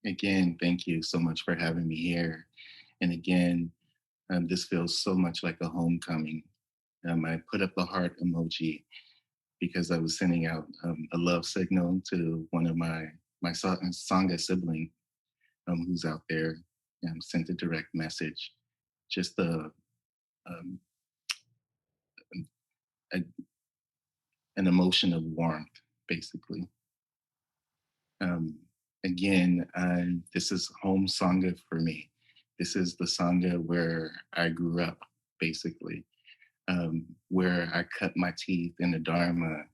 Again, thank you so much for having me here. And again, this feels so much like a homecoming. I put up the heart emoji because I was sending out a love signal to one of my Sangha sibling who's out there. Sent a direct message, just um, a an emotion of warmth, basically. Um, again, this is home Sangha for me. This is the Sangha where I grew up, basically, where I cut my teeth in the Dharma.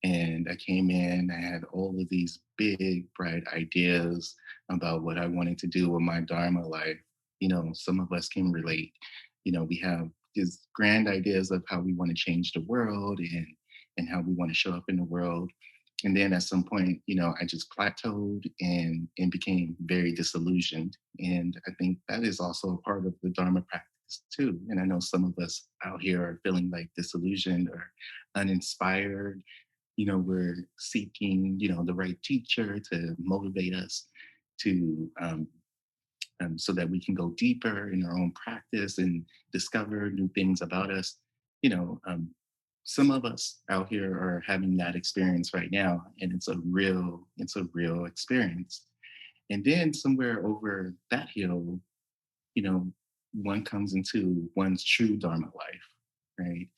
And I came in, I had all of these big, bright ideas about what I wanted to do with my Dharma life. Some of us can relate. We have these grand ideas of how we want to change the world and how we want to show up in the world. And then at some point, I just plateaued and became very disillusioned. And I think that is also a part of the Dharma practice too. And I know some of us out here are feeling like disillusioned or uninspired. We're seeking the right teacher to motivate us to so that we can go deeper in our own practice and discover new things about us. you know um, some of us out here are having that experience right now, and it's a real experience. And then somewhere over that hill, you know one comes into one's true dharma life, right?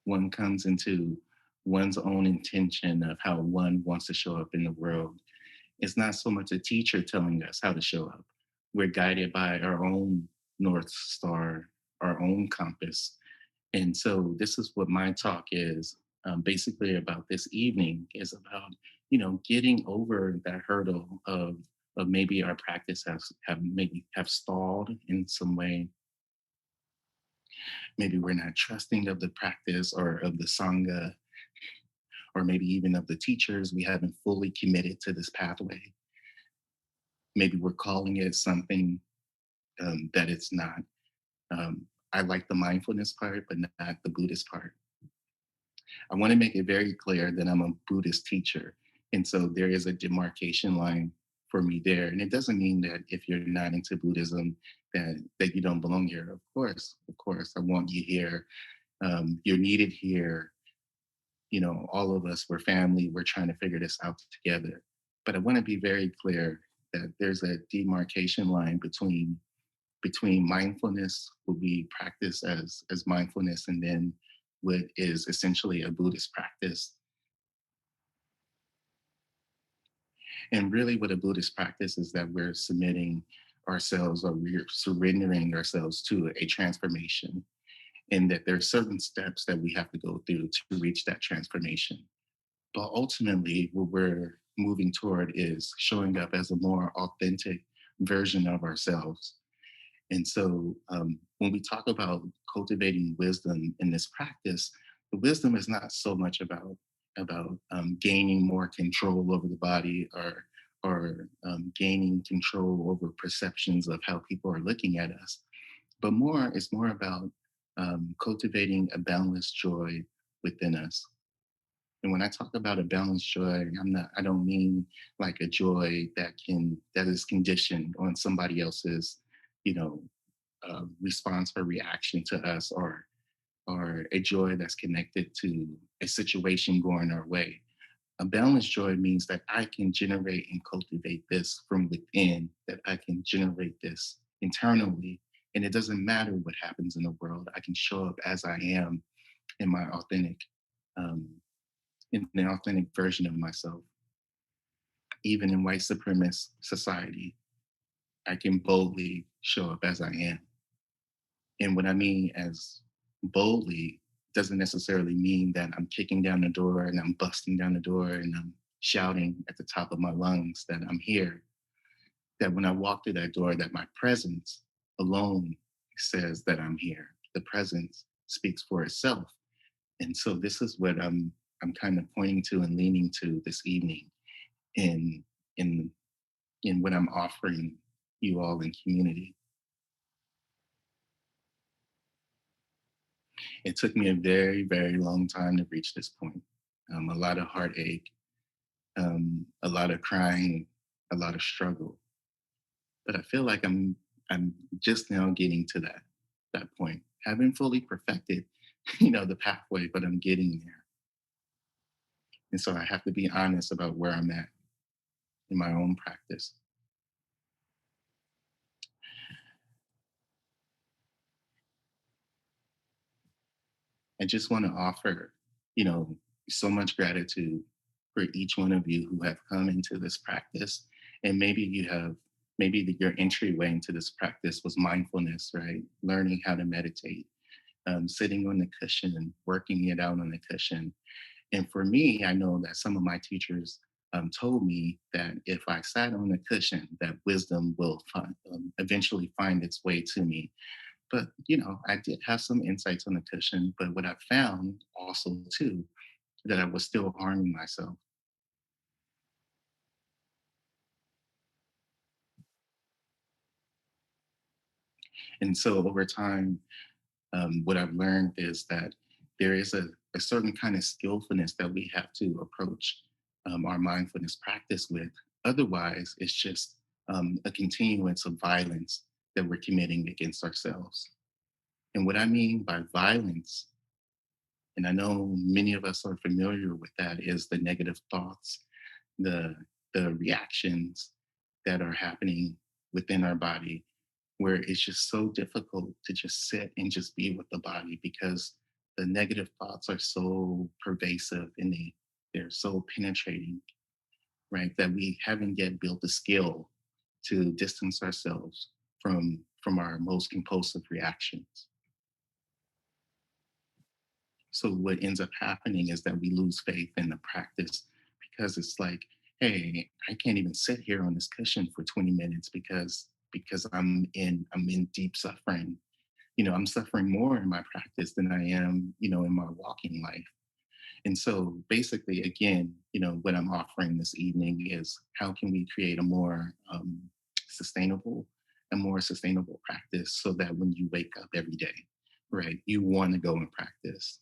One comes into one's own intention of how one wants to show up in the world. It's not so much a teacher telling us how to show up. We're guided by our own North Star, our own compass. And so this is what my talk is basically about this evening, is about, getting over that hurdle of maybe our practice have stalled in some way. Maybe we're not trusting of the practice or of the Sangha, or maybe even of the teachers. We haven't fully committed to this pathway. Maybe we're calling it something that it's not. I like the mindfulness part, but not the Buddhist part. I want to make it very clear that I'm a Buddhist teacher. And so there is a demarcation line for me there. And it doesn't mean that if you're not into Buddhism, that you don't belong here. Of course, I want you here. You're needed here. All of us, we're family, we're trying to figure this out together. But I want to be very clear that there's a demarcation line between mindfulness, what we practice as mindfulness, and then what is essentially a Buddhist practice. And really what a Buddhist practice is that we're submitting ourselves, or we're surrendering ourselves to a transformation, and that there are certain steps that we have to go through to reach that transformation. But ultimately, what we're moving toward is showing up as a more authentic version of ourselves. And so, when we talk about cultivating wisdom in this practice, the wisdom is not so much about gaining more control over the body, or gaining control over perceptions of how people are looking at us, but it's more about cultivating a balanced joy within us. And when I talk about a balanced joy, I don't mean like a joy that is conditioned on somebody else's, you know, response or reaction to us, or a joy that's connected to a situation going our way. A balanced joy means that I can generate and cultivate this from within, that I can generate this internally. And it doesn't matter what happens in the world. I can show up as I am in my um, in an authentic version of myself. Even in white supremacist society, I can boldly show up as I am. And what I mean as boldly doesn't necessarily mean that I'm kicking down the door and I'm busting down the door and I'm shouting at the top of my lungs that I'm here. That when I walk through that door, that my presence alone says that I'm here. The presence speaks for itself. And so this is what I'm kind of pointing to and leaning to this evening in in in what I'm offering you all in community. It took me a very, very long time to reach this point. A lot of heartache, a lot of crying, a lot of struggle. But I feel like I'm just now getting to that point. Haven't fully perfected, the pathway, but I'm getting there. And so I have to be honest about where I'm at in my own practice. I just want to offer, you know, so much gratitude for each one of you who have come into this practice. And maybe your entryway into this practice was mindfulness, right? Learning how to meditate, sitting on the cushion and working it out on the cushion. And for me, I know that some of my teachers told me that if I sat on the cushion, that wisdom will eventually find its way to me. But I did have some insights on the cushion. But what I found also too, that I was still harming myself. And so over time, what I've learned is that there is a certain kind of skillfulness that we have to approach our mindfulness practice with. Otherwise, it's just a continuance of violence that we're committing against ourselves. And what I mean by violence, and I know many of us are familiar with that, is the negative thoughts, the the reactions that are happening within our body, where it's just so difficult to just sit and just be with the body because the negative thoughts are so pervasive and they're so penetrating, right? That we haven't yet built the skill to distance ourselves from our most compulsive reactions. So what ends up happening is that we lose faith in the practice because it's like, hey, I can't even sit here on this cushion for 20 minutes because I'm in deep suffering. I'm suffering more in my practice than I am, in my walking life. And so basically, again, what I'm offering this evening is how can we create sustainable, a more sustainable practice so that when you wake up every day, right, you want to go and practice,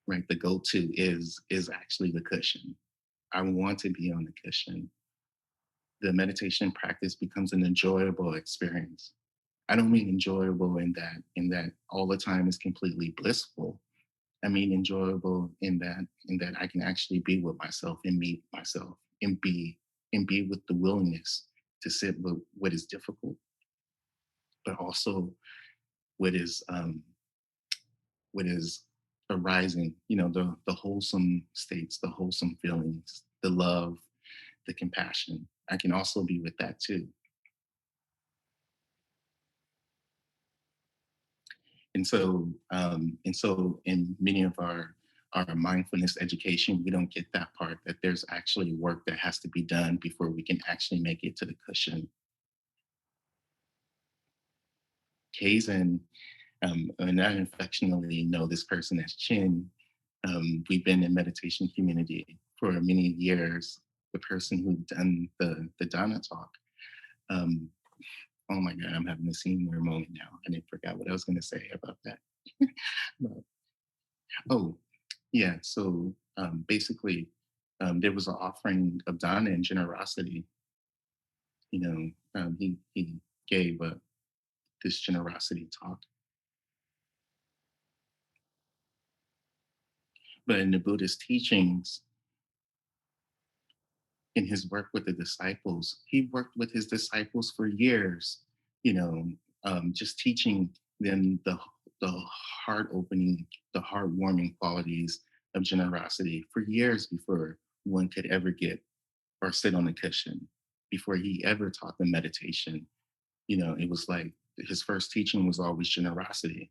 right? The go-to is actually the cushion. I want to be on the cushion. The meditation practice becomes an enjoyable experience. I don't mean enjoyable in that all the time is completely blissful. I mean enjoyable in that I can actually be with myself and meet myself and be with the willingness to sit with what is difficult, but also what is what is arising, the wholesome states, the wholesome feelings, the love, the compassion. I can also be with that too. And so in many of our mindfulness education, we don't get that part that there's actually work that has to be done before we can actually make it to the cushion. Kaizen, and I affectionately know this person as Chin. We've been in meditation community for many years. The person who done the Dana talk. Um, oh my God, I'm having a senior moment now. I didn't forget what I was going to say about that. But, oh, yeah. So basically, there was an offering of Dana and generosity. He gave this generosity talk, but in the Buddhist teachings, in his work with the disciples, he worked with his disciples for years, you know, just teaching them the heart opening, the heartwarming qualities of generosity for years before one could ever get or sit on a cushion, before he ever taught them meditation. It was like his first teaching was always generosity.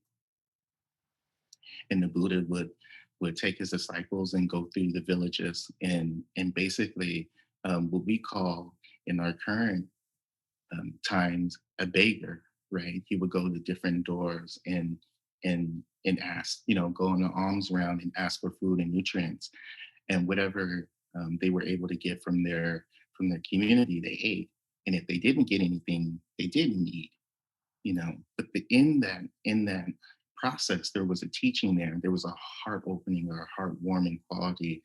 And the Buddha would take his disciples and go through the villages and basically what we call in our current times a beggar, right? He would go to different doors and ask, go on the alms round and ask for food and nutrients, and whatever they were able to get from their community, they ate. And if they didn't get anything, they didn't eat. But in that process, there was a teaching there. There was a heart opening or a heartwarming quality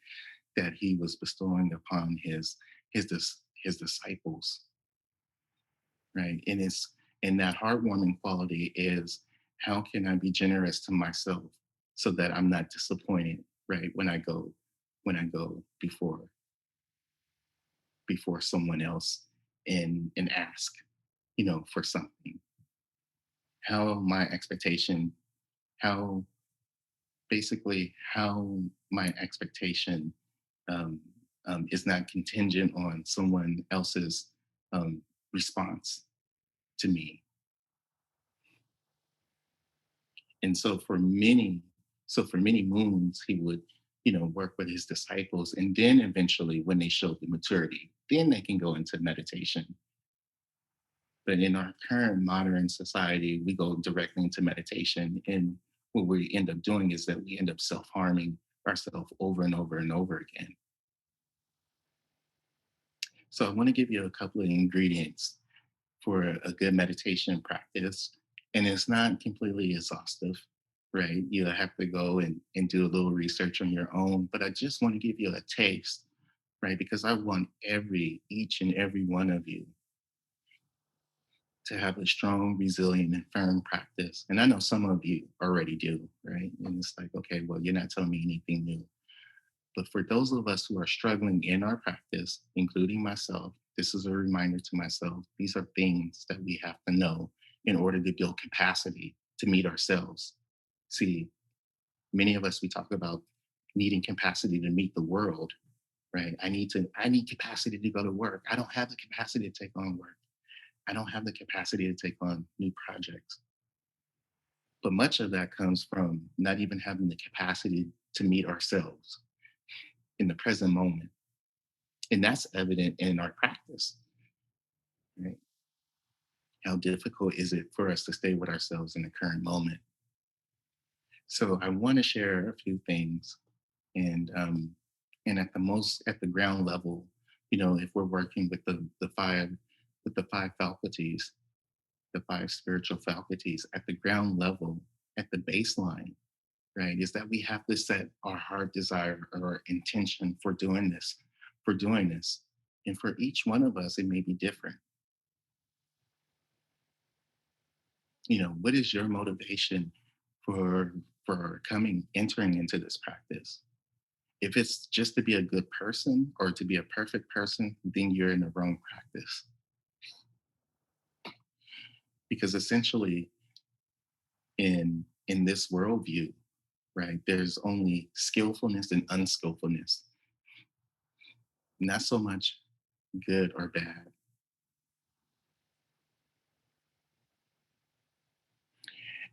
that he was bestowing upon his disciples, right? And that heartwarming quality is, how can I be generous to myself so that I'm not disappointed, right? When I go before someone else and ask, for something. How my expectation, how how my expectation um, is not contingent on someone else's um, response to me. And so for many moons, he would, work with his disciples. And then eventually, when they showed the maturity, then they can go into meditation. But in our current modern society, we go directly into meditation. And what we end up doing is that we end up self harming ourselves over and over and over again. So I want to give you a couple of ingredients for a good meditation practice. And it's not completely exhaustive, right? You have to go and do a little research on your own. But I just want to give you a taste, right? Because I want each and every one of you to have a strong, resilient, and firm practice. And I know some of you already do, right? And it's like, okay, well, you're not telling me anything new. But for those of us who are struggling in our practice, including myself, this is a reminder to myself. These are things that we have to know in order to build capacity to meet ourselves. See, many of us, we talk about needing capacity to meet the world, right? I need capacity to go to work. I don't have the capacity to take on work. I don't have the capacity to take on new projects. But much of that comes from not even having the capacity to meet ourselves in the present moment. And that's evident in our practice, right? How difficult is it for us to stay with ourselves in the current moment? So I want to share a few things, and at the ground level, if we're working with the five faculties, the five spiritual faculties at the ground level, at the baseline, right, is that we have to set our heart desire or intention for doing this. And for each one of us, it may be different. What is your motivation for entering into this practice? If it's just to be a good person or to be a perfect person, then you're in the wrong practice. Because essentially, in this worldview, right, there's only skillfulness and unskillfulness, not so much good or bad.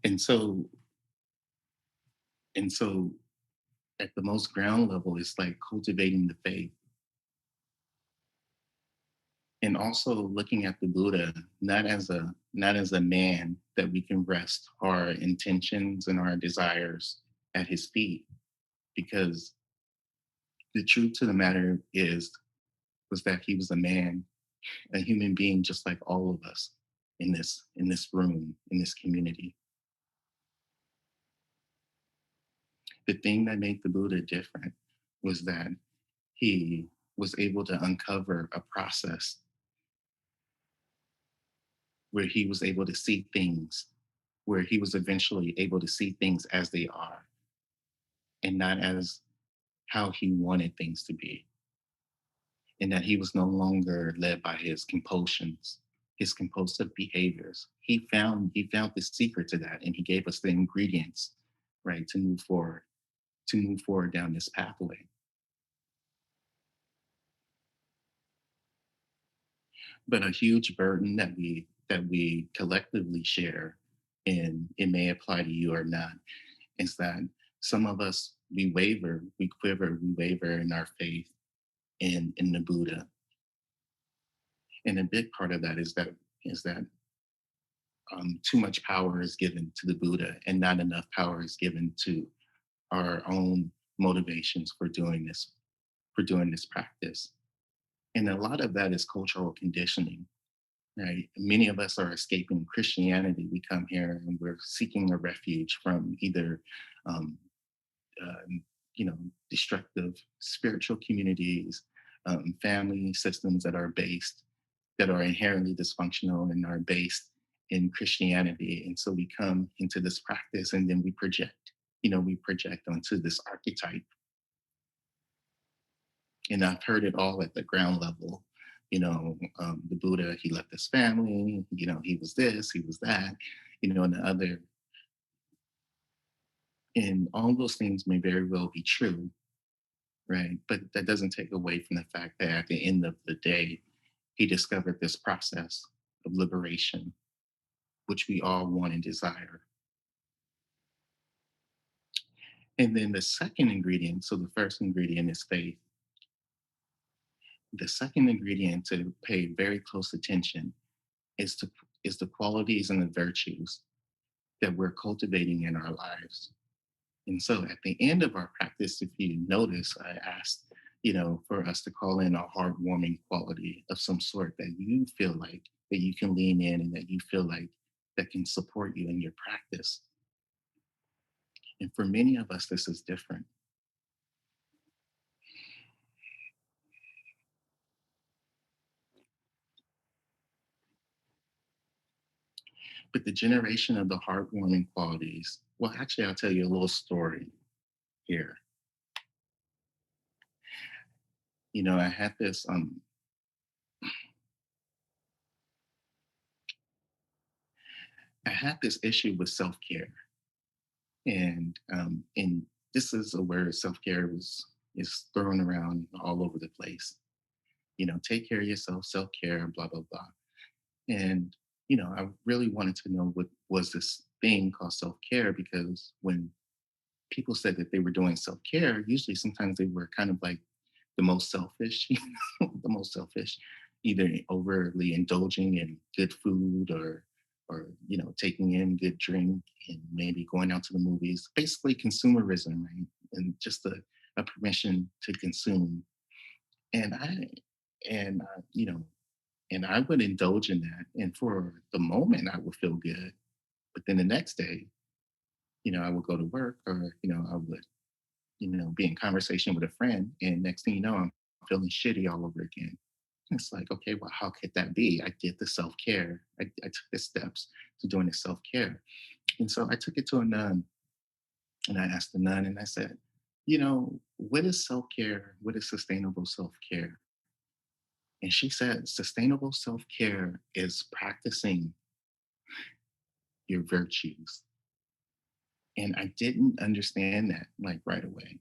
And so and so at the most ground level, it's like cultivating the faith, and also looking at the Buddha not as a man that we can rest our intentions and our desires at his feet, because the truth to the matter was that he was a man, a human being just like all of us in this room, in this community. The thing that made the Buddha different was that he was able to uncover a process where he was able to see things, where he was eventually able to see things as they are and not as how he wanted things to be. And that he was no longer led by his compulsions, his compulsive behaviors. He found the secret to that, and he gave us the ingredients, right, to move forward down this pathway. But a huge burden that we collectively share, and it may apply to you or not, is that some of us, we waver, we quiver, we waver in our faith in the Buddha. And a big part of that is that too much power is given to the Buddha, and not enough power is given to our own motivations for doing this practice. And a lot of that is cultural conditioning, right? Many of us are escaping Christianity. We come here and we're seeking a refuge from either, um, uh, you know, destructive spiritual communities, family systems that are inherently dysfunctional and are based in Christianity. And so we come into this practice and then we project onto this archetype. And I've heard it all at the ground level. The Buddha, he left his family, he was this, he was that, and the other. And all those things may very well be true, right? But that doesn't take away from the fact that at the end of the day, he discovered this process of liberation, which we all want and desire. And then the second ingredient, so the first ingredient is faith. The second ingredient to pay very close attention is to is the qualities and the virtues that we're cultivating in our lives. And so at the end of our practice, if you notice, I asked, for us to call in a heartwarming quality of some sort that you feel like that you can lean in and that you feel like that can support you in your practice. And for many of us, this is different. But the generation of the heartwarming qualities, well, actually, I'll tell you a little story here. I had this issue with self-care. And this is a word self-care is thrown around all over the place. Take care of yourself, self-care, blah, blah, blah. And, I really wanted to know what was this thing called self-care, because when people said that they were doing self-care, usually sometimes they were kind of like the most selfish, the most selfish, either overly indulging in good food or taking in good drink and maybe going out to the movies, basically consumerism, right? And just a permission to consume. And I would indulge in that. And for the moment, I would feel good. But then the next day, I would go to work or, I would, be in conversation with a friend. And next thing you know, I'm feeling shitty all over again. It's like, okay, well, how could that be? I did the self care. I took the steps to doing the self care. And so I took it to a nun and I asked the nun and I said, what is self care? What is sustainable self care? And she said, sustainable self care is practicing your virtues. And I didn't understand that like right away.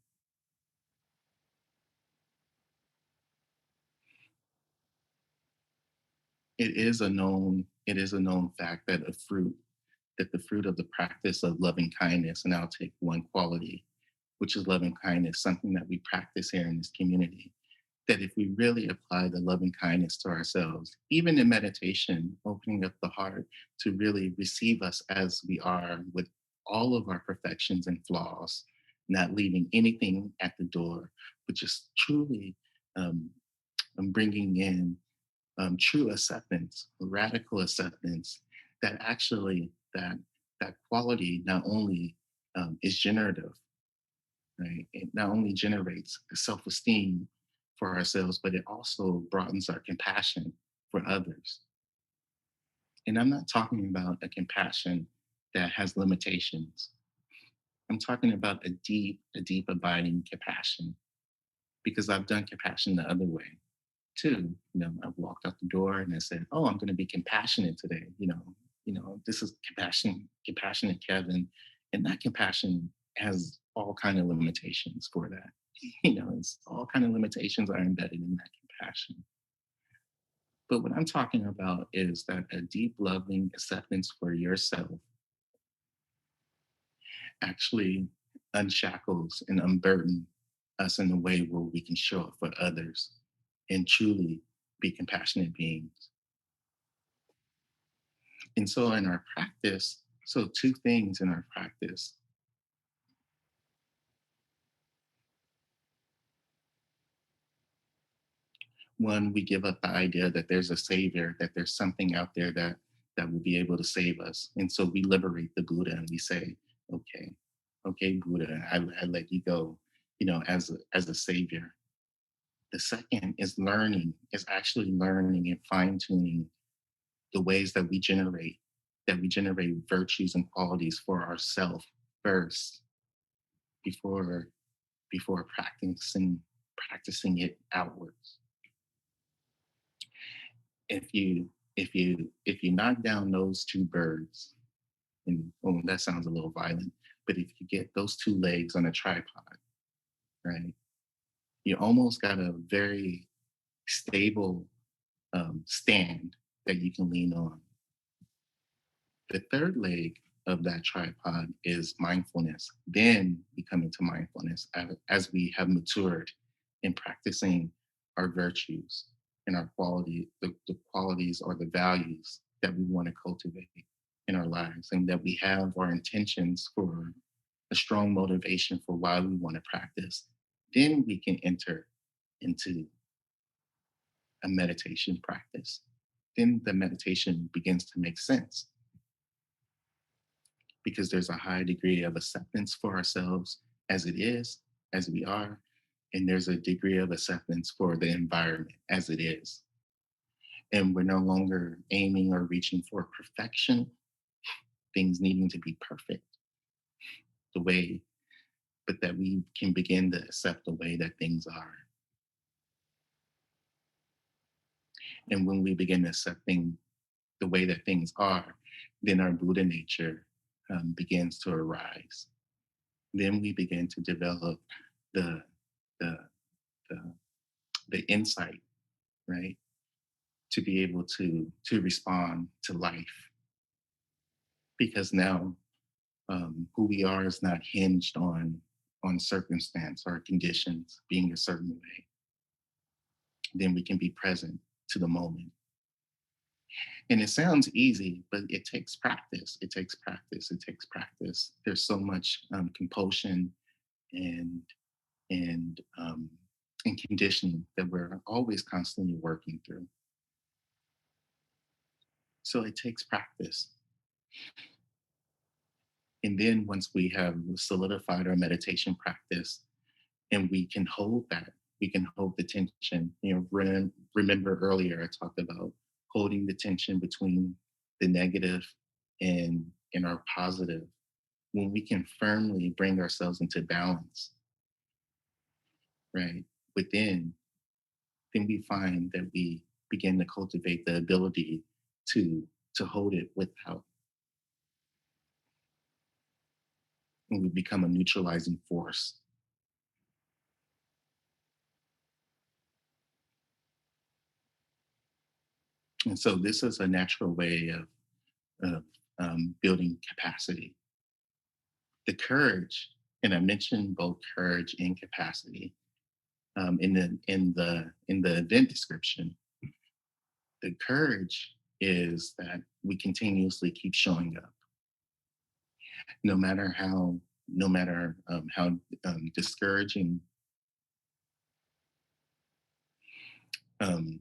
It is a known fact that the fruit of the practice of loving kindness, and I'll take one quality, which is loving kindness, something that we practice here in this community, that if we really apply the loving kindness to ourselves, even in meditation, opening up the heart to really receive us as we are with all of our perfections and flaws, not leaving anything at the door, but just truly um, bringing in true acceptance, radical acceptance, that actually that quality not only is generative, right? It not only generates self-esteem for ourselves, but it also broadens our compassion for others. And I'm not talking about a compassion that has limitations. I'm talking about a deep abiding compassion, because I've done compassion the other way too. I walked out the door and I said, "Oh, I'm going to be compassionate today." This is compassionate Kevin, and that compassion has all kind of limitations for that. It's all kind of limitations are embedded in that compassion. But what I'm talking about is that a deep, loving acceptance for yourself actually unshackles and unburden us in a way where we can show up for others and truly be compassionate beings. And so in our practice, so two things in our practice. One, we give up the idea that there's a savior, that there's something out there that will be able to save us. And so we liberate the Buddha and we say, okay, okay, Buddha, I let you go. as a savior. The second is actually learning and fine tuning the ways that we generate virtues and qualities for ourselves first before before practicing it outwards. If you knock down those two birds, and that sounds a little violent, but if you get those two legs on a tripod, right, you almost got a very stable stand that you can lean on. The third leg of that tripod is mindfulness. Then we come into mindfulness as we have matured in practicing our virtues and our the qualities or the values that we want to cultivate in our lives, and that we have our intentions for a strong motivation for why we want to practice. Then we can enter into a meditation practice. Then the meditation begins to make sense because there's a high degree of acceptance for ourselves as it is, as we are, and there's a degree of acceptance for the environment as it is. And we're no longer aiming or reaching for perfection, things needing to be perfect, the way, but that we can begin to accept the way that things are. And when we begin accepting the way that things are, then our Buddha nature begins to arise. Then we begin to develop the the the, the insight, right, to be able to respond to life. Because now who we are is not hinged on circumstance or conditions being a certain way. Then we can be present to the moment. And it sounds easy, but it takes practice. It takes practice. It takes practice. There's so much compulsion and and um, and conditioning that we're always constantly working through. So it takes practice. And then once we have solidified our meditation practice, and we can hold that, we can hold the tension. Remember earlier I talked about holding the tension between the negative and our positive. When we can firmly bring ourselves into balance, right, within, then we find that we begin to cultivate the ability to to hold it without, and we become a neutralizing force. And so this is a natural way of building capacity. The courage, and I mentioned both courage and capacity in the event description. The courage is that we continuously keep showing up, no matter how discouraging, um,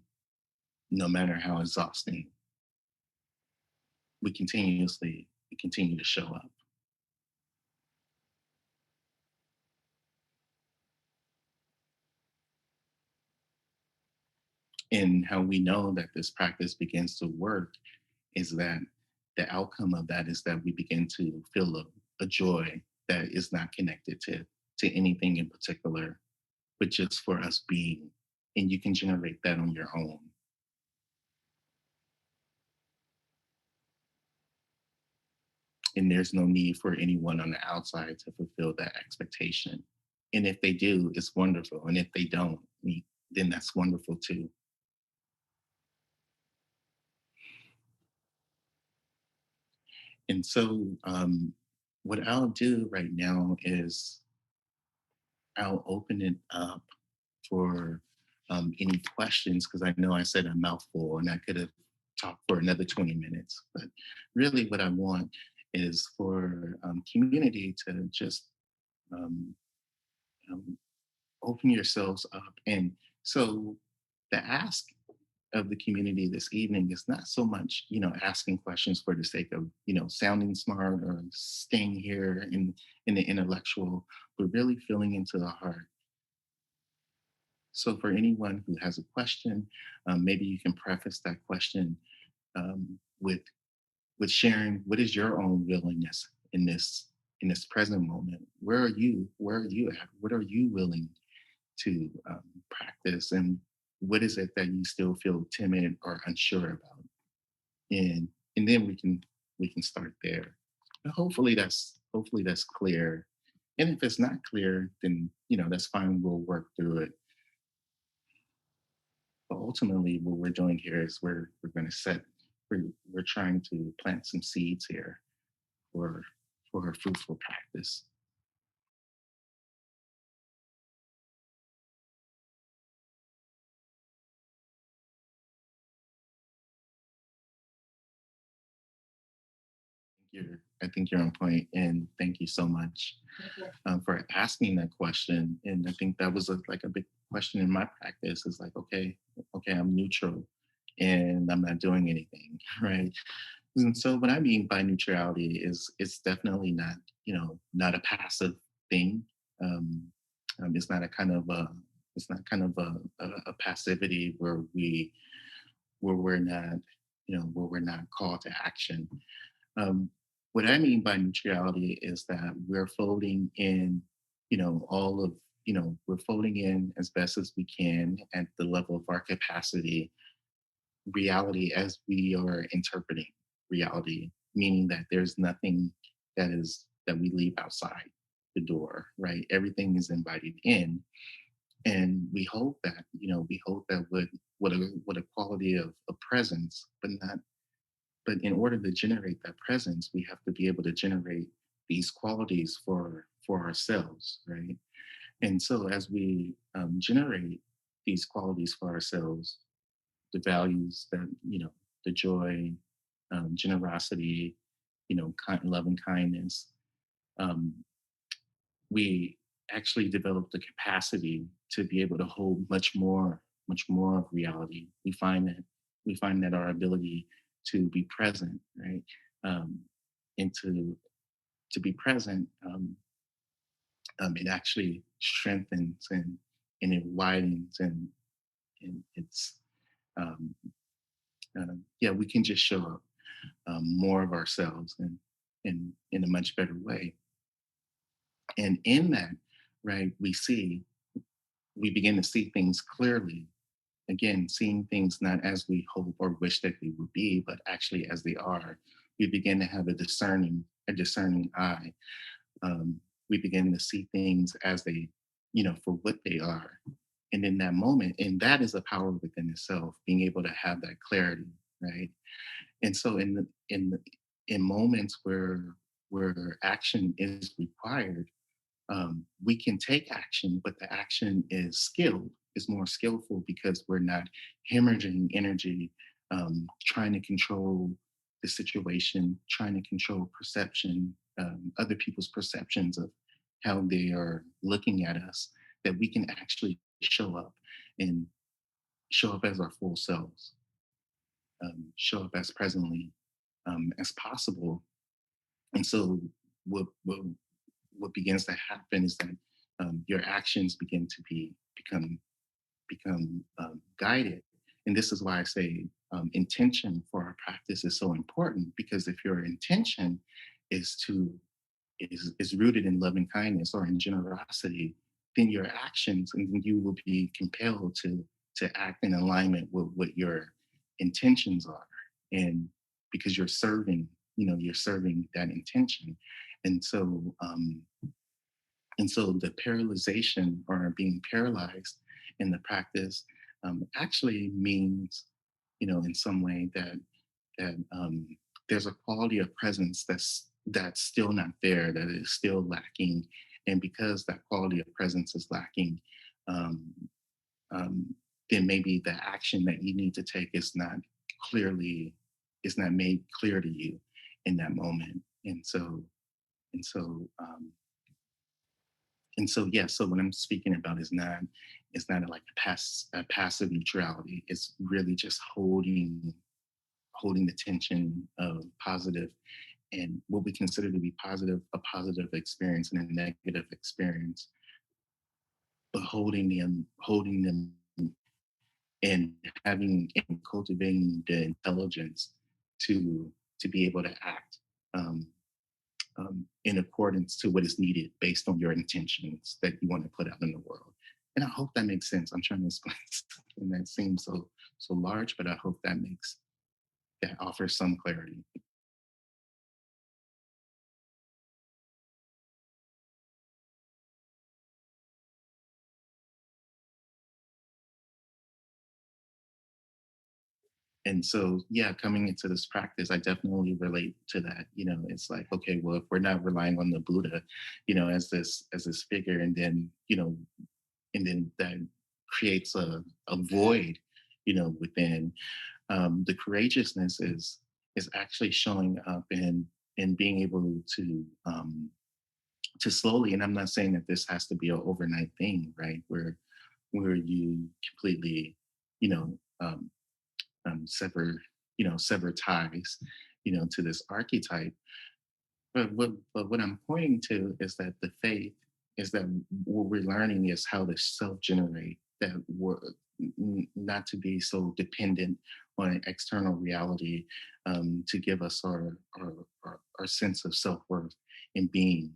no matter how exhausting. We continue to show up. And how we know that this practice begins to work is that the outcome of that is that we begin to feel a joy that is not connected to anything in particular, but just for us being. And you can generate that on your own. And there's no need for anyone on the outside to fulfill that expectation. And if they do, it's wonderful. And if they don't, then that's wonderful too. And so, what I'll do right now is I'll open it up for any questions because I know I said a mouthful and I could have talked for another 20 minutes. But really, what I want is for community to just um, um, open yourselves up. And so the ask of the community this evening is not so much, asking questions for the sake of, sounding smart or staying here in the intellectual, but really feeling into the heart. So for anyone who has a question, maybe you can preface that question with sharing what is your own willingness in this present moment. Where are you? Where are you at? What are you willing to practice, and what is it that you still feel timid or unsure about? And then we can start there. And hopefully that's clear. And if it's not clear, then that's fine. We'll work through it. But ultimately, what we're doing here is we're going to we're trying to plant some seeds here for a fruitful practice. I think you're on point, and thank you so much for asking that question. And I think that was like a big question in my practice. Is like, okay, I'm neutral, and I'm not doing anything, right? And so, what I mean by neutrality is it's definitely not, not a passive thing. Um, it's not a kind of it's not kind of a passivity where we're not, where we're not called to action. Um, what I mean by neutrality is that we're folding in, all of, we're folding in as best as we can at the level of our capacity, reality as we are interpreting reality, meaning that there's nothing that we leave outside the door, right? Everything is invited in. And we hope that, we hope that with a quality of presence, but in order to generate that presence, we have to be able to generate these qualities for ourselves, right? And so as we generate these qualities for ourselves, the values that the joy, generosity, love and kindness, um, we actually develop the capacity to be able to hold much more of reality. We find that our ability to be present, right, um, and to be present, it actually strengthens and it widens and it's um, yeah, we can just show up more of ourselves and in a much better way. And in that, right, we begin to see things clearly. Again, seeing things not as we hope or wish that they would be, but actually as they are. We begin to have a discerning eye. We begin to see things as they, for what they are. And in that moment, and that is a power within itself, being able to have that clarity, right? And so in moments where action is required, we can take action, but the action is more skillful because we're not hemorrhaging energy, trying to control the situation, trying to control perception, other people's perceptions of how they are looking at us, that we can actually and show up as our full selves, show up as presently as possible. And so what begins to happen is that your actions begin to become guided. And this is why I say intention for our practice is so important, because if your intention is to is rooted in loving kindness or in generosity, then your actions, and then you will be compelled to act in alignment with what your intentions are, and because you're serving that intention. And so and so the paralyzation or being paralyzed in the practice actually means, in some way that there's a quality of presence that's still not there, that is still lacking, and because that quality of presence is lacking, um, um, then maybe the action that you need to take clearly is not made clear to you in that moment, and so And so, yeah, so what I'm speaking about is not like a passive neutrality. It's really just holding the tension of positive and what we consider to be positive, a positive experience and a negative experience, but holding them and having and cultivating the intelligence to be able to act um, in accordance to what is needed based on your intentions that you want to put out in the world. And I hope that makes sense. I'm trying to explain something that seems so large, but I hope that offers some clarity. And so, yeah, coming into this practice, I definitely relate to that. It's like, okay, well, if we're not relying on the Buddha, as this figure, and then that creates a void, within. The courageousness is actually showing up and being able to slowly. And I'm not saying that this has to be an overnight thing, right? Where you completely, you know, um, sever ties, to this archetype. But what I'm pointing to is that the faith is that what we're learning is how to self-generate, that we're not to be so dependent on an external reality, to give us our sense of self-worth and being,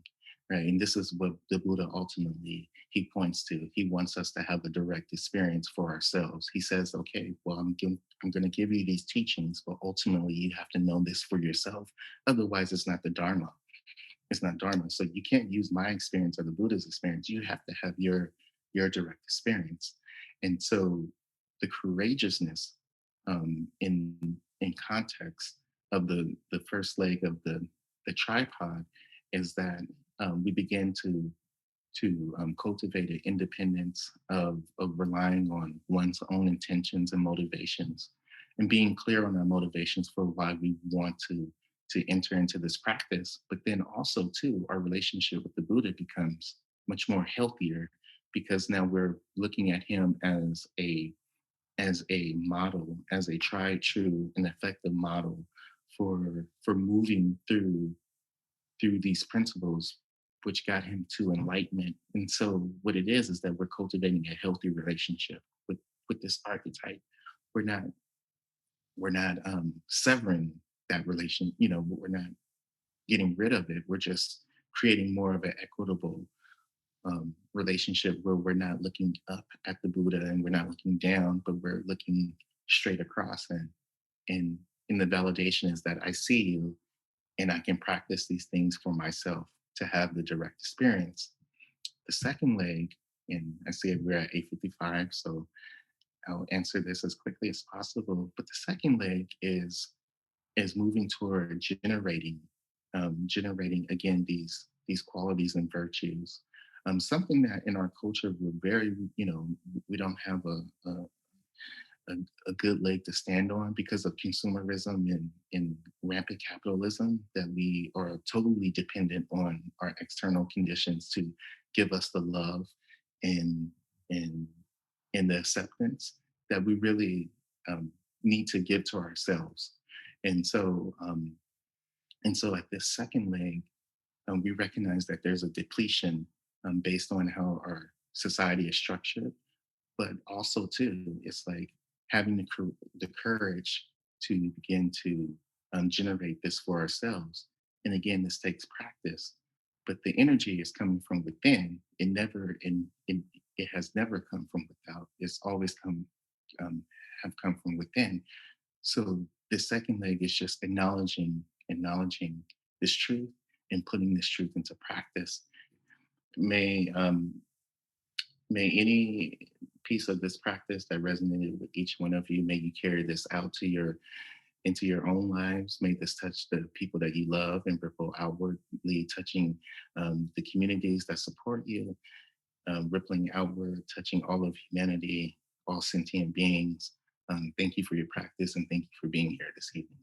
right? And this is what the Buddha ultimately he points to. He wants us to have a direct experience for ourselves. He says, okay, well, I'm going to give you these teachings, but ultimately you have to know this for yourself. Otherwise, it's not the Dharma. It's not Dharma. So you can't use my experience or the Buddha's experience. You have to have your direct experience. And so the courageousness, in context of the first leg of the tripod is that, we begin to cultivate an independence of relying on one's own intentions and motivations, and being clear on our motivations for why we want to enter into this practice. But then also too, our relationship with the Buddha becomes much more healthier, because now we're looking at him as a model, as a tried, true, and effective model for moving through these principles, which got him to enlightenment. And so what it is that we're cultivating a healthy relationship with this archetype. We're not severing that relation. We're not getting rid of it. We're just creating more of an equitable, relationship where we're not looking up at the Buddha and we're not looking down, but we're looking straight across. And in the validation is that I see you and I can practice these things for myself to have the direct experience. The second leg, and I see we're at 8:55, so I'll answer this as quickly as possible. But the second leg is moving toward generating again these qualities and virtues. Something that in our culture we're very, we don't have a, a good leg to stand on because of consumerism and rampant capitalism, that we are totally dependent on our external conditions to give us the love and and and the acceptance that we really, um, need to give to ourselves. And so, at this second leg, we recognize that there's a depletion, based on how our society is structured, but also too, it's like having the courage to begin to, generate this for ourselves. And again, this takes practice, but the energy is coming from within. It has never come from without. It's always um, have come from within. So the second leg is just acknowledging this truth and putting this truth into practice. May um, May any piece of this practice that resonated with each one of you, may you carry this out to your into your own lives. May this touch the people that you love and ripple outwardly, touching, the communities that support you, rippling outward, touching all of humanity, all sentient beings. Thank you for your practice and thank you for being here this evening.